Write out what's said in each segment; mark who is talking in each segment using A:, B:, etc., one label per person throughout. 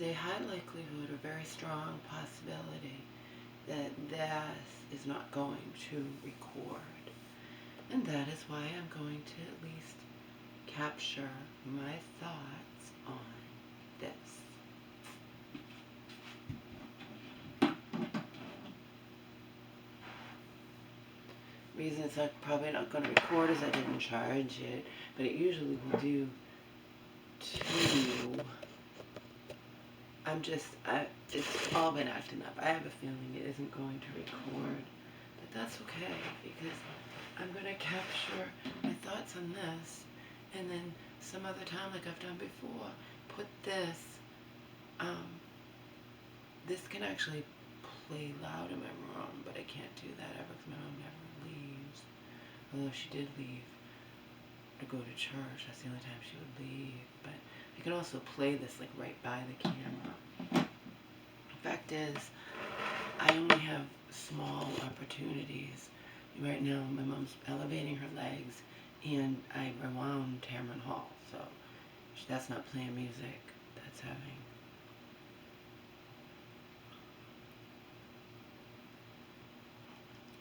A: a high likelihood, a very strong possibility, that this is not going to record. And that is why I'm going to at least capture my thoughts on this. Reason it's probably not going to record is I didn't charge it, but it usually will do two. It's all been acting up. I have a feeling it isn't going to record, but that's okay because I'm going to capture my thoughts on this, and then some other time, like I've done before, put this. This can actually play loud in my room, but I can't do that ever because my mom never leaves. Although she did leave to go to church, that's the only time she would leave. But I can also play this like right by the camera. The fact is, I only have small opportunities. Right now, my mom's elevating her legs, and I rewound Tamron Hall, so that's not playing music. That's having.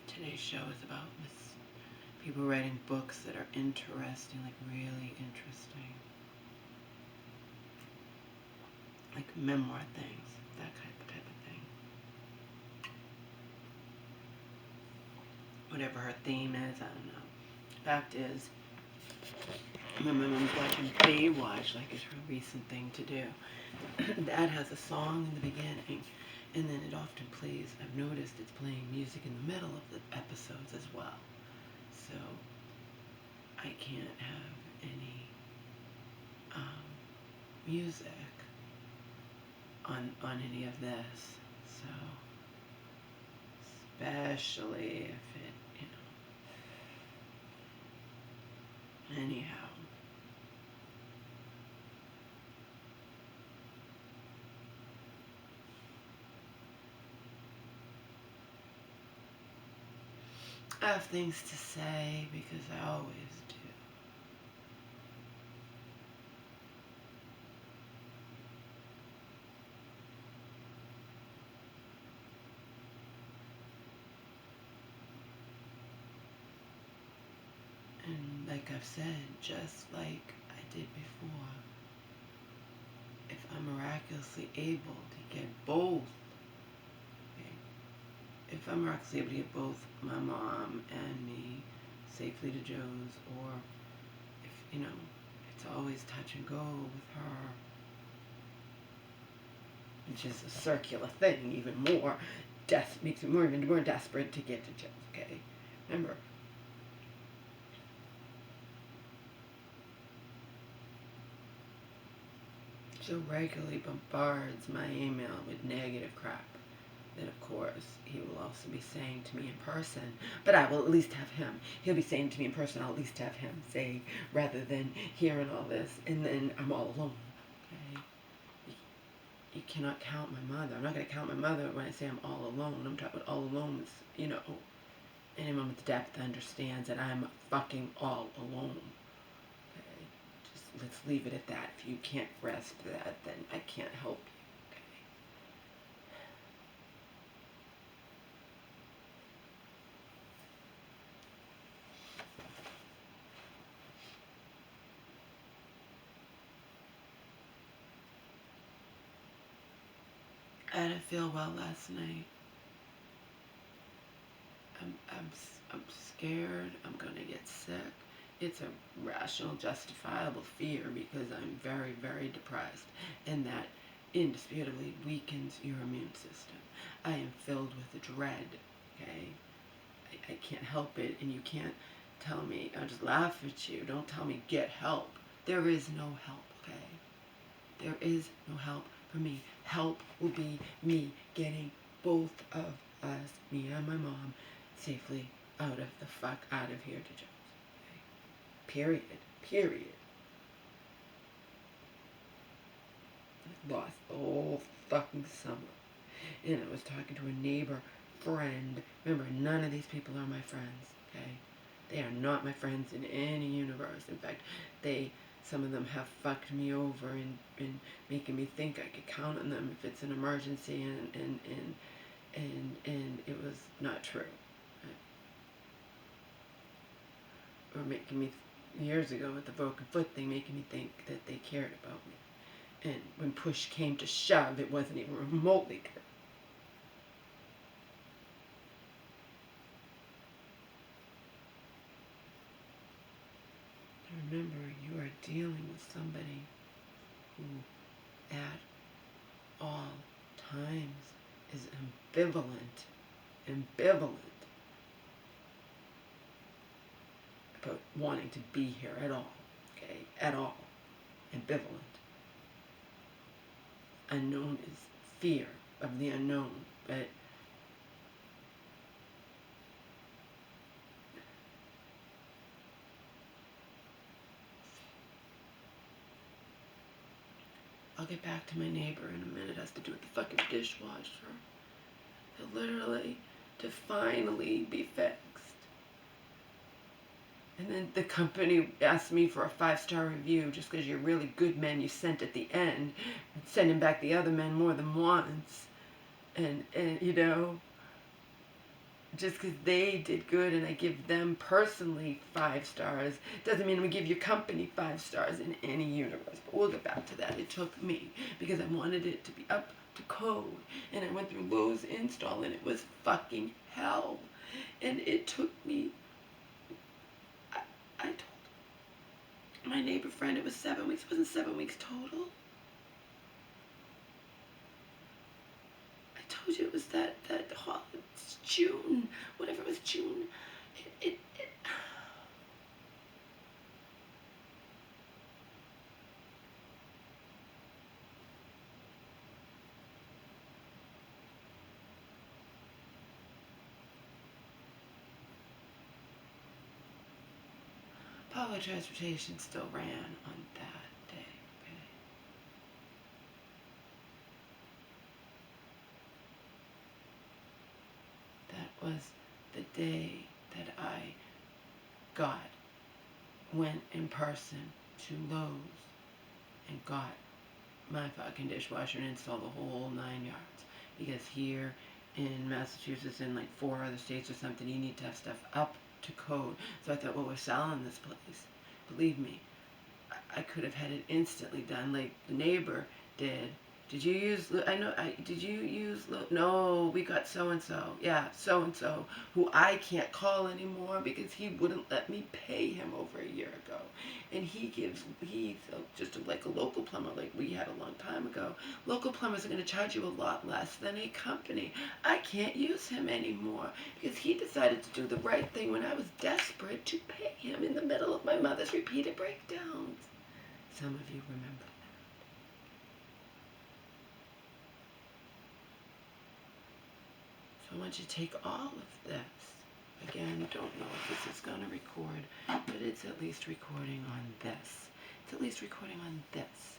A: Today's show is about people writing books that are interesting, like really interesting. Like memoir things, that type of thing. Whatever her theme is, I don't know. Fact is, my mom's watching Baywatch, like it's her recent thing to do. That has a song in the beginning, and then it often plays, I've noticed it's playing music in the middle of the episodes as well. So I can't have any music on any of this. So especially if it, anyhow. I have things to say because I always do. And like I've said, just like I did before, if I'm miraculously able to get both, okay, if I'm miraculously able to get both my mom and me safely to Joe's, or if, it's always touch and go with her, which is a circular thing, even more, makes me even more desperate to get to Joe's, okay? Remember, Joe regularly bombards my email with negative crap that, of course, he will also be saying to me in person, but I will at least have him. He'll be saying to me in person, I'll at least have him say, rather than hearing all this, and then I'm all alone, okay? You cannot count my mother. I'm not going to count my mother when I say I'm all alone. I'm talking about all alone with, anyone with depth understands that I'm fucking all alone. Okay? Just let's leave it at that. If you can't grasp that, then I can't help you. I didn't feel well last night. I'm scared. I'm gonna get sick. It's a rational, justifiable fear because I'm very, very depressed, and that indisputably weakens your immune system. I am filled with dread. Okay, I can't help it, and you can't tell me. I'll just laugh at you. Don't tell me get help. There is no help. Okay, there is no help for me. Help will be me getting both of us, me and my mom, safely out of here to Joe's. Okay? Period. I lost the whole fucking summer. And I was talking to a neighbor friend. Remember, none of these people are my friends, okay? They are not my friends in any universe. In fact, they Some of them have fucked me over and making me think I could count on them if it's an emergency, and it was not true. Or making me, years ago with the broken foot thing, making me think that they cared about me. And when push came to shove, it wasn't even remotely true. Remember, you are dealing with somebody who, at all times, is ambivalent about wanting to be here at all, okay? At all. Ambivalent. Unknown is fear of the unknown, but I'll get back to my neighbor in a minute. It has to do with the fucking dishwasher. To finally be fixed. And then the company asked me for a 5-star review just because you're really good men you sent at the end, sending back the other men more than once. And you know, just because they did good and I give them personally 5 stars doesn't mean I'm going to give your company 5 stars in any universe. But we'll get back to that. It took me because I wanted it to be up to code. And I went through Lowe's install and it was fucking hell. And it took me, I told my neighbor friend it was 7 weeks. It wasn't 7 weeks total. I told you it was that it's June, whatever it was, June. It public transportation still ran on that day. Okay? That was the day that I went in person to Lowe's and got my fucking dishwasher and installed the whole 9 yards. Because here in Massachusetts and like 4 other states or something, you need to have stuff up to code. So I thought, well, we're selling this place. Believe me, I could have had it instantly done like the neighbor did. Did you use, did you use, no, we got so-and-so, yeah, so-and-so, who I can't call anymore because he wouldn't let me pay him over a year ago. And he's just like a local plumber like we had a long time ago. Local plumbers are going to charge you a lot less than a company. I can't use him anymore because he decided to do the right thing when I was desperate to pay him in the middle of my mother's repeated breakdowns. Some of you remember. I want you to take all of this. Again, don't know if this is going to record, but it's at least recording on this. It's at least recording on this.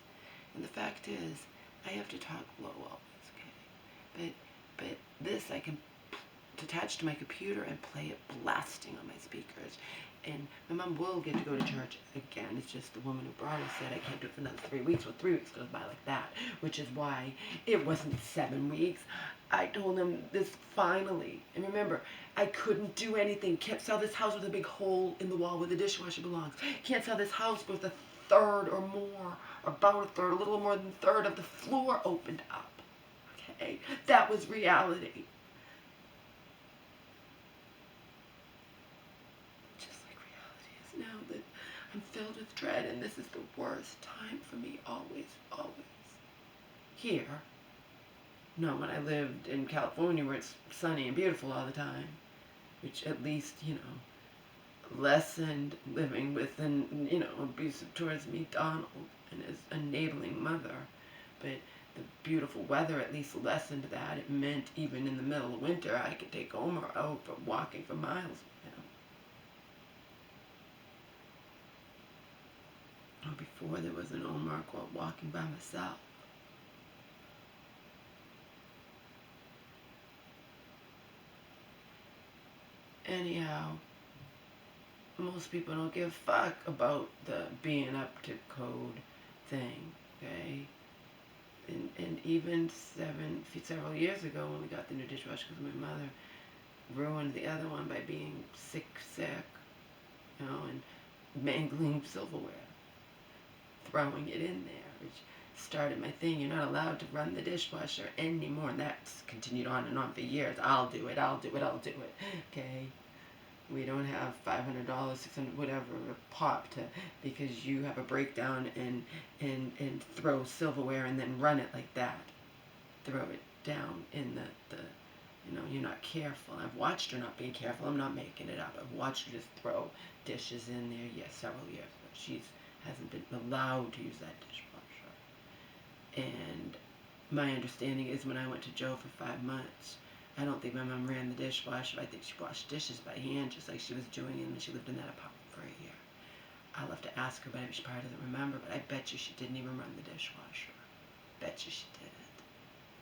A: And the fact is, I have to talk low always, okay? But this I can attach to my computer and play it blasting on my speakers. And my mom will get to go to church again. It's just the woman who brought us said I can't do it for another 3 weeks. Well, 3 weeks goes by like that, which is why it wasn't 7 weeks. I told him this finally. And remember, I couldn't do anything. Can't sell this house with a big hole in the wall where the dishwasher belongs. Can't sell this house with a third or more, about a third, a little more than a third of the floor opened up. Okay? That was reality. Now that I'm filled with dread and this is the worst time for me, always, always. Here, not when I lived in California where it's sunny and beautiful all the time, which at least, you know, lessened living with an, you know, abusive towards me Donald and his enabling mother. But the beautiful weather at least lessened that. It meant even in the middle of winter I could take Omar out for walking for miles with him. Before there was an Omar called walking by myself. Anyhow, most people don't give a fuck about the being up to code thing, okay? And even several years ago when we got the new dishwasher, because my mother ruined the other one by being sick, and mangling silverware, throwing it in there, which started my thing. You're not allowed to run the dishwasher anymore, and that's continued on and on for years. I'll do it, okay? We don't have $500, $600, whatever, a pop to, because you have a breakdown and throw silverware and then run it like that. Throw it down in the you're not careful. I've watched her not being careful. I'm not making it up. I've watched her just throw dishes in there, several years ago. She hasn't been allowed to use that dishwasher. And my understanding is when I went to Joe for 5 months, I don't think my mom ran the dishwasher. I think she washed dishes by hand, just like she was doing it when she lived in that apartment for a year. I'll have to ask her, but she probably doesn't remember, but I bet you she didn't even run the dishwasher. Bet you she didn't.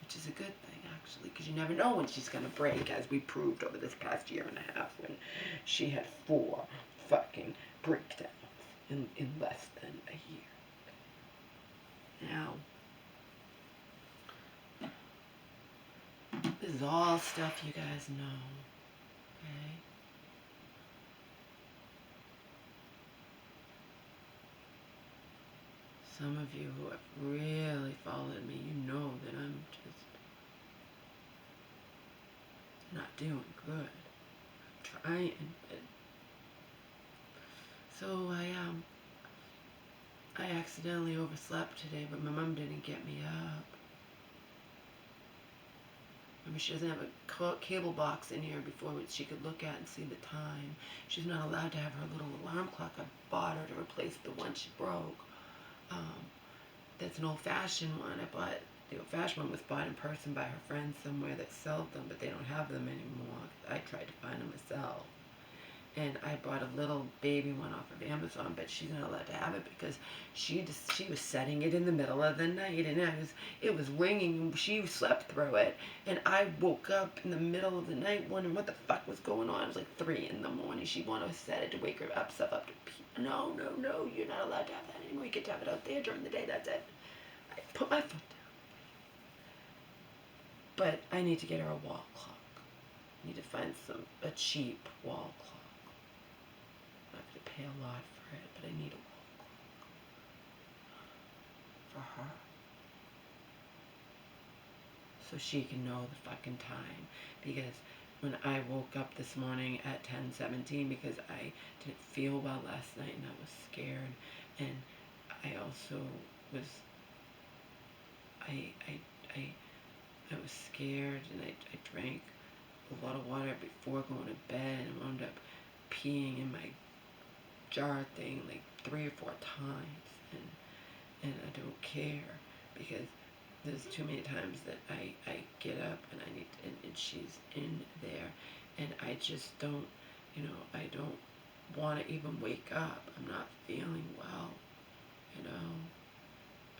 A: Which is a good thing, actually, because you never know when she's going to break, as we proved over this past year and a half when she had 4 fucking breakdowns in less than a year. Now, this is all stuff you guys know, okay? Some of you who have really followed me, you know that I'm just not doing good. I'm trying, but so I accidentally overslept today, but my mom didn't get me up. Remember, she doesn't have a cable box in here before which she could look at and see the time. She's not allowed to have her little alarm clock. I bought her to replace the one she broke. That's an old-fashioned one. The old-fashioned one was bought in person by her friends somewhere that sold them, but they don't have them anymore. I tried to find them myself. And I bought a little baby one off of Amazon, but she's not allowed to have it because she was setting it in the middle of the night, and it was ringing, and she slept through it, and I woke up in the middle of the night wondering what the fuck was going on. It was like 3 in the morning. She wanted to set it to wake herself up to pee. No, you're not allowed to have that anymore. You get to have it out there during the day. That's it. I put my foot down. But I need to get her a wall clock. I need to find a cheap wall clock. I'm not going to pay a lot for it, but I need a wall clock for her. So she can know the fucking time. Because when I woke up this morning at 10:17, because I didn't feel well last night and I was scared, and I also was, I was scared, and I drank a lot of water before going to bed and wound up peeing in my jar thing like 3 or 4 times, and I don't care because there's too many times that I get up and I need and she's in there, and I just don't, I don't want to even wake up. I'm not feeling well,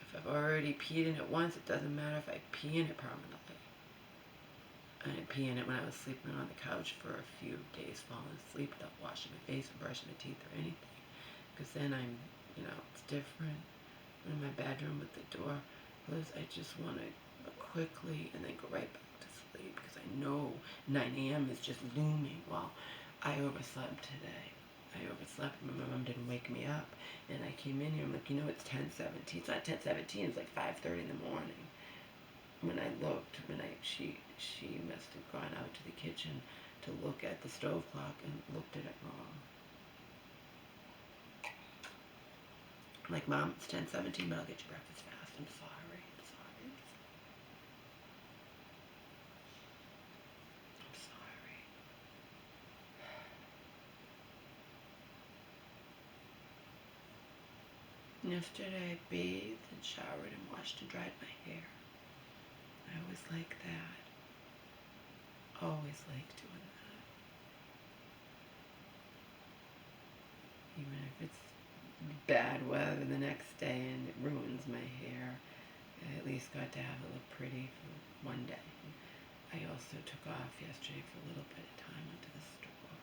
A: If I've already peed in it once, it doesn't matter if I pee in it permanently. I didn't pee in it when I was sleeping on the couch for a few days, falling asleep without washing my face or brushing my teeth or anything. Because then it's different. I'm in my bedroom with the door closed. I just want to quickly and then go right back to sleep because I know 9 a.m. is just looming. Well, I overslept today. My mom didn't wake me up, and I came in here. I'm like, it's 10:17. It's not 10:17. It's like 5:30 in the morning. When I looked, she must have gone out to the kitchen to look at the stove clock and looked at it wrong. I'm like, Mom, it's 10:17, but I'll get you breakfast fast. I'm sorry. Yesterday I bathed and showered and washed and dried my hair. I always like that. Always like doing that. Even if it's bad weather the next day and it ruins my hair, I at least got to have it look pretty for one day. I also took off yesterday for a little bit of time, went to the store.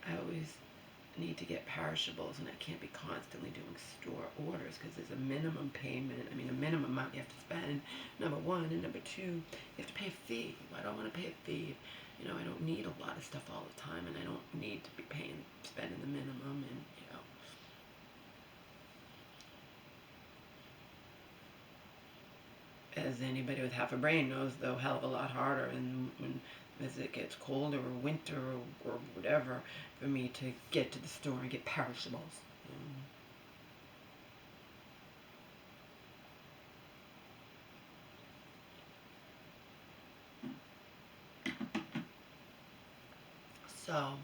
A: I always need to get perishables, and I can't be constantly doing store orders because there's a minimum payment. I mean, a minimum amount you have to spend, number one, and number two, you have to pay a fee. Well, I don't want to pay a fee. You know, I don't need a lot of stuff all the time, and I don't need to be spending the minimum, and, you know. As anybody with half a brain knows, though, hell of a lot harder, and when as it gets colder or winter or whatever, for me to get to the store and get perishables. So,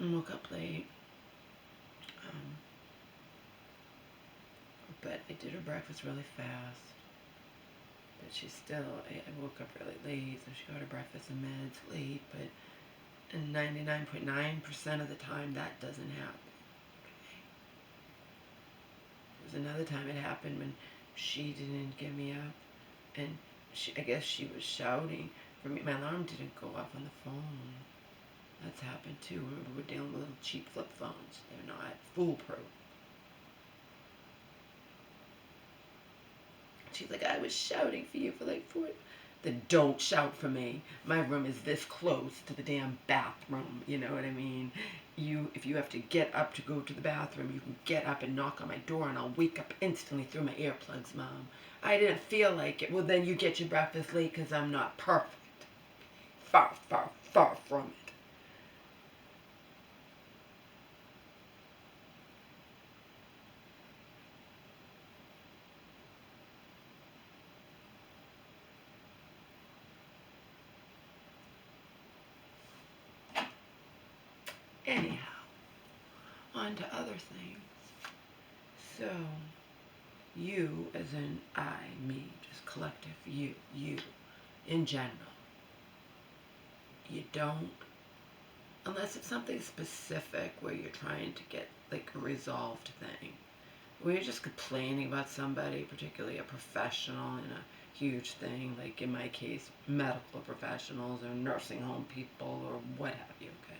A: I woke up late, um, but I did her breakfast really fast. But I woke up really late, so she got her breakfast and meds late, but 99.9% of the time that doesn't happen. There was another time it happened when she didn't get me up, and I guess she was shouting for me. My alarm didn't go off on the phone. That's happened too. Remember, we're dealing with little cheap flip phones. They're not foolproof. She's like, I was shouting for you for like 4. Then don't shout for me. My room is this close to the damn bathroom. You know what I mean? If you have to get up to go to the bathroom, you can get up and knock on my door, and I'll wake up instantly through my earplugs, Mom. I didn't feel like it. Well, then you get your breakfast late because I'm not perfect. Far, far, far from it. Anyhow, on to other things. So, you, as in I, me, just collective, you, in general, you don't, unless it's something specific where you're trying to get like a resolved thing, where you're just complaining about somebody, particularly a professional in a huge thing, like in my case, medical professionals or nursing home people or what have you, okay?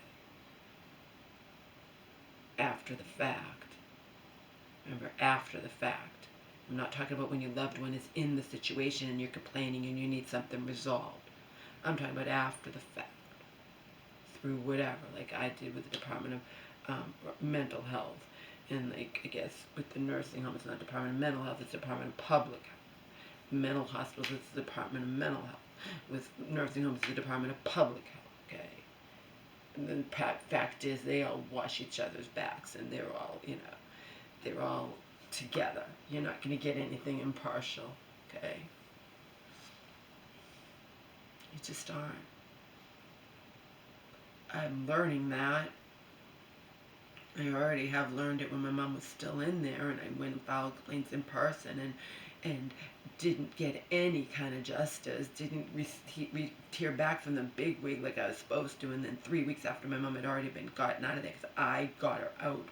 A: After the fact. Remember, after the fact. I'm not talking about when your loved one is in the situation and you're complaining and you need something resolved. I'm talking about after the fact. Through whatever, like I did with the Department of Mental Health. And like, I guess with the nursing home, it's not Department of Mental Health, it's Department of Public Health. Mental hospitals, it's the Department of Mental Health. With nursing homes, it's the Department of Public Health, okay? And the fact is, they all wash each other's backs, and they're all, they're all together. You're not going to get anything impartial, okay? You just aren't. I'm learning that. I already have learned it when my mom was still in there, and I went and filed complaints in person and didn't get any kind of justice, didn't hear back from the big wig like I was supposed to, and then 3 weeks after my mom had already been gotten out of there, because I got her out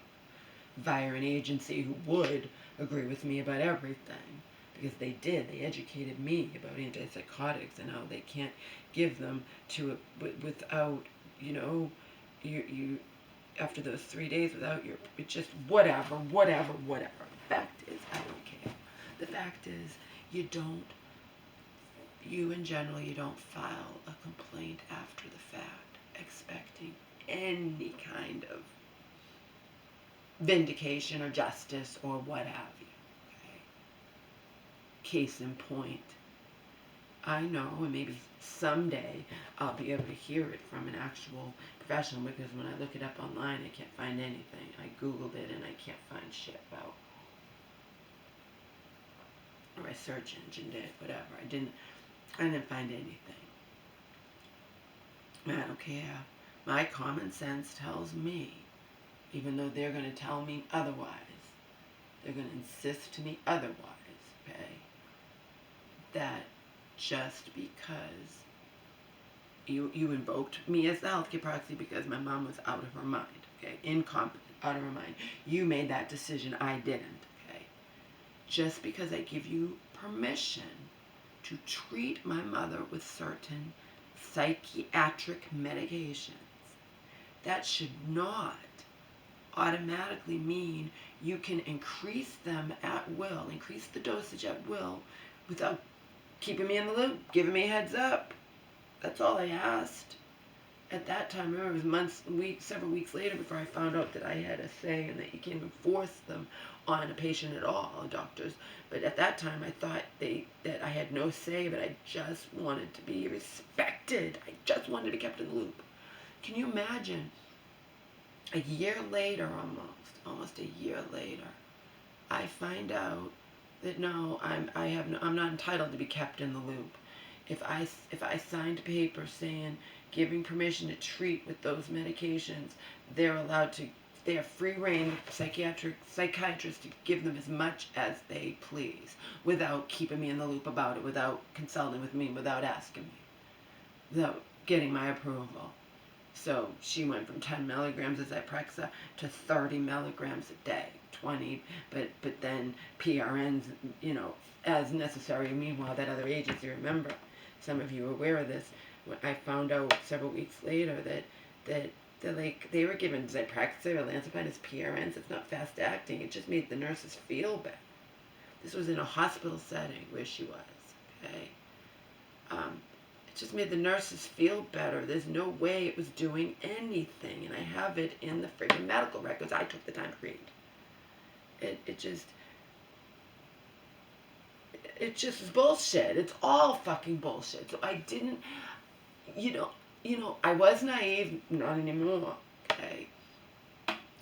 A: via an agency who would agree with me about everything, because they did. They educated me about antipsychotics and how they can't give them to it without, you after those 3 days without it just whatever. The fact is, I don't care. The fact is, you in general, you don't file a complaint after the fact expecting any kind of vindication or justice or what have you. Okay? Case in point, I know, and maybe someday I'll be able to hear it from an actual professional, because when I look it up online, I can't find anything. I Googled it and I can't find shit about, or my search engine did, whatever. I didn't find anything. I don't care. My common sense tells me, even though they're going to tell me otherwise, they're going to insist to me otherwise, okay, that just because you invoked me as the healthcare proxy because my mom was out of her mind, okay, incompetent, out of her mind. You made that decision, I didn't, okay? Just because I give you permission to treat my mother with certain psychiatric medications that should not automatically mean you can increase them at will, increase the dosage at will, without keeping me in the loop, giving me a heads up. That's all I asked. At that time, remember, it was months, weeks, several weeks later before I found out that I had a say and that you can't even force them on a patient at all, doctors. But at that time, I thought that I had no say, but I just wanted to be respected. I just wanted to be kept in the loop. Can you imagine? A year later, almost a year later, I find out that no, I'm not entitled to be kept in the loop. If I signed a paper saying giving permission to treat with those medications, they're allowed to. They have free reign, psychiatrists, to give them as much as they please, without keeping me in the loop about it, without consulting with me, without asking me, without getting my approval. So she went from 10 milligrams of Zyprexa to 30 milligrams a day, 20, but then PRNs, as necessary. Meanwhile, that other agency, remember, some of you are aware of this. I found out several weeks later that they were given Zyprexa or olanzapine as PRNs. It's not fast acting. It just made the nurses feel better. This was in a hospital setting where she was. Okay. It just made the nurses feel better. There's no way it was doing anything. And I have it in the friggin' medical records. I took the time to read. It just is bullshit. It's all fucking bullshit. So I didn't, I was naive, not anymore, okay?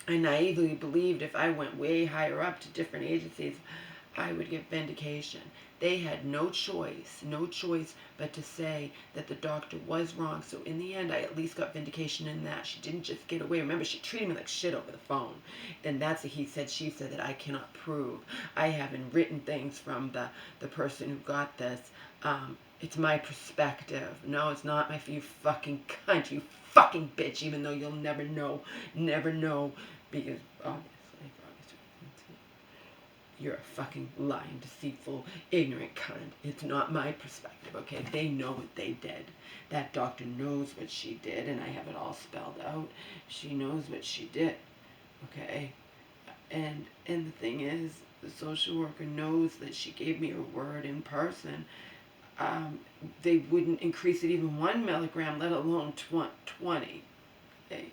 A: I naively believed if I went way higher up to different agencies, I would get vindication. They had no choice but to say that the doctor was wrong. So in the end, I at least got vindication in that. She didn't just get away. Remember, she treated me like shit over the phone. And that's a he said, she said that I cannot prove. I haven't written things from the person who got this. It's my perspective. No, it's not my, you fucking cunt, you fucking bitch, even though you'll never know, because obviously, you're a fucking lying, deceitful, ignorant cunt. It's not my perspective, okay? They know what they did. That doctor knows what she did, and I have it all spelled out. She knows what she did, okay? And the thing is, the social worker knows that she gave me her word in person. They wouldn't increase it even 1 milligram, let alone 20, okay?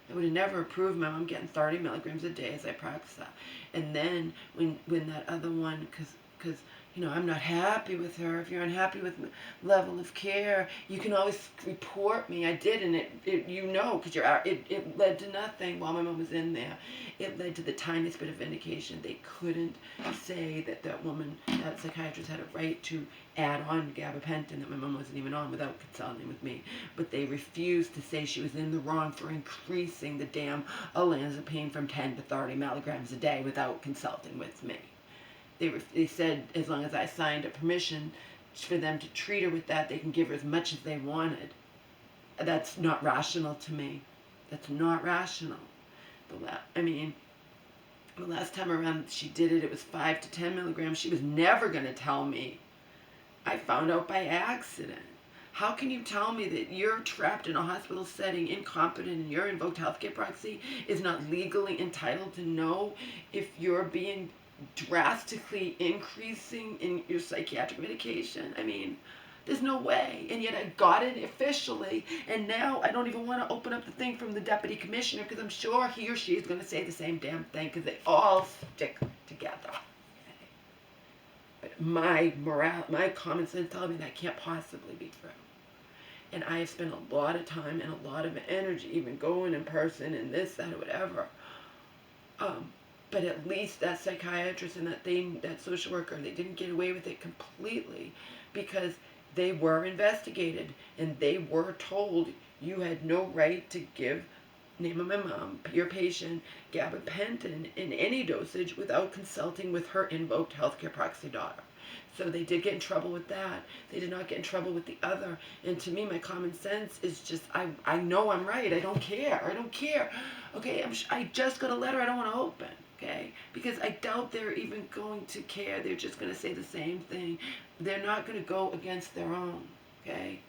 A: I would have never approved my mom getting 30 milligrams a day as I practice that. And then when that other one, because I'm not happy with her. If you're unhappy with the level of care, you can always report me. I did, and it because it led to nothing while my mom was in there. It led to the tiniest bit of vindication. They couldn't say that woman, that psychiatrist, had a right to add on gabapentin that my mom wasn't even on without consulting with me. But they refused to say she was in the wrong for increasing the damn olanzapine from 10 to 30 milligrams a day without consulting with me. They said as long as I signed a permission for them to treat her with that, they can give her as much as they wanted. That's not rational to me. That's not rational. The last time around she did it, it was 5 to 10 milligrams. She was never going to tell me. I found out by accident. How can you tell me that you're trapped in a hospital setting, incompetent, and your invoked healthcare proxy is not legally entitled to know if you're being drastically increasing in your psychiatric medication? There's no way. And yet I got it officially, and now I don't even want to open up the thing from the deputy commissioner because I'm sure he or she is going to say the same damn thing because they all stick together. Okay? But my common sense tells me that can't possibly be true. And I have spent a lot of time and a lot of energy even going in person and this, that, or whatever. But at least that psychiatrist and that social worker, they didn't get away with it completely because they were investigated and they were told you had no right to give, name of my mom, your patient, gabapentin in any dosage without consulting with her invoked healthcare proxy daughter. So they did get in trouble with that. They did not get in trouble with the other. And to me, my common sense is just, I know I'm right. I don't care. Okay, I just got a letter I don't want to open. Okay, because I doubt they're even going to care. They're just going to say the same thing. They're not going to go against their own. Okay,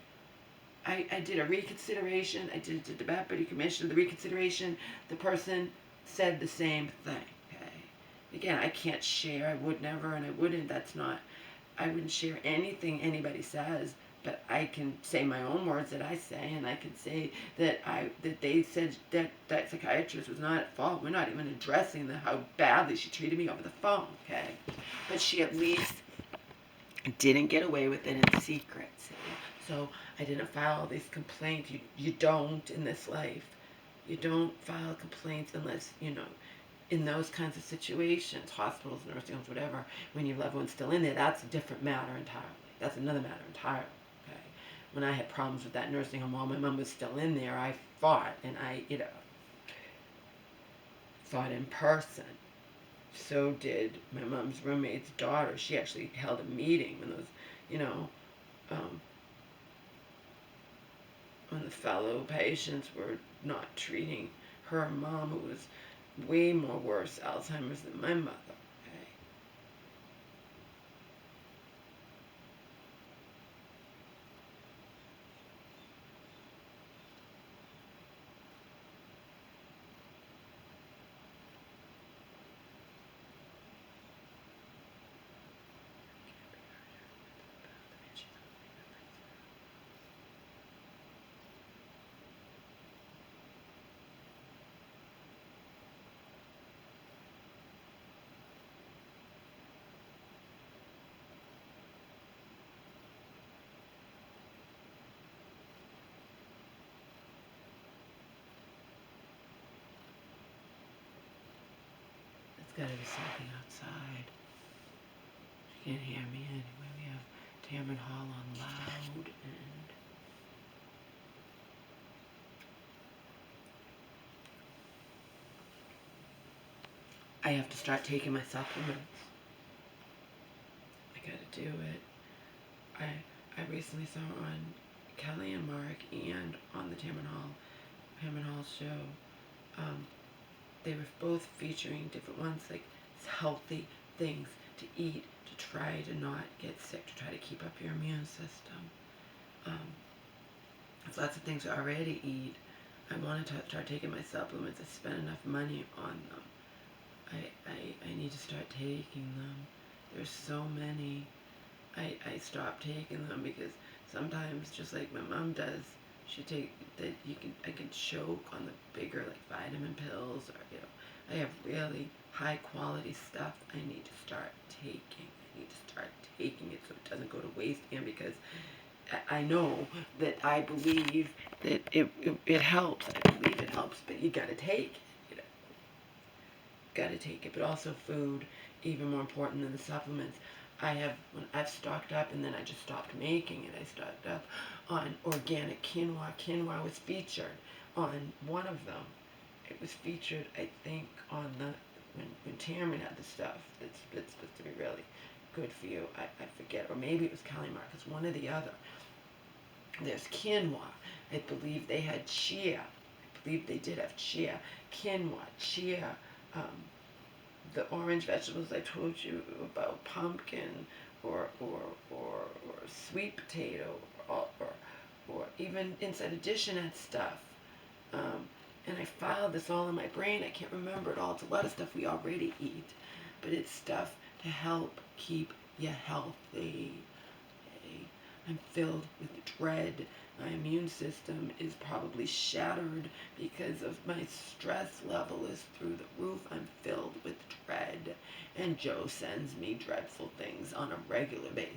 A: I did a reconsideration. I did the Deputy Commissioner, the reconsideration. The person said the same thing. Okay. Again, I can't share. I would never, and I wouldn't. That's not. I wouldn't share anything anybody says, but I can say my own words that I say, and I can say that they said that psychiatrist was not at fault. We're not even addressing how badly she treated me over the phone. Okay, but she at least didn't get away with it in secret. See? So I didn't file all these complaints. You don't in this life. You don't file complaints unless, in those kinds of situations, hospitals, nursing homes, whatever, when your loved one's still in there, that's a different matter entirely. That's another matter entirely. Okay. When I had problems with that nursing home while my mom was still in there, I fought, and I, fought in person. So did my mom's roommate's daughter. She actually held a meeting when those, you know, um, when the fellow patients were not treating her mom, who was way more worse Alzheimer's than my mother. Okay. There's got to be something outside. You can't hear me anyway. We have Tamron Hall on loud, and I have to start taking my supplements. I gotta do it. I recently saw on Kelly and Mark and on the Tamron Hall show, they were both featuring different ones, like healthy things to eat to try to not get sick, to try to keep up your immune system. There's lots of things I already eat. I want to start taking my supplements. I spend enough money on them. I need to start taking them. There's so many. I stopped taking them because sometimes, just like my mom does, she take that I can choke on the bigger, like, vitamin pills, or I have really high quality stuff I need to start taking. I need to start taking it so it doesn't go to waste again, because I know that I believe that it helps. I believe it helps, but you gotta take it. Gotta take it. But also food, even more important than the supplements. When I've stocked up, and then I just stopped making it. I stocked up on organic quinoa. Quinoa was featured on one of them. It was featured, I think, on when Tamron had the stuff that's supposed to be really good for you. I forget, or maybe it was Kelly Mark. It's one or the other. There's quinoa. I believe they had chia. I believe they did have chia. Quinoa, chia, the orange vegetables I told you about, pumpkin, or sweet potato, or even inside a Dish-N-It stuff. And I filed this all in my brain. I can't remember it all. It's a lot of stuff we already eat, but it's stuff to help keep you healthy. Okay? I'm filled with dread. My immune system is probably shattered because of my stress level is through the roof. I'm filled with dread. And Joe sends me dreadful things on a regular basis.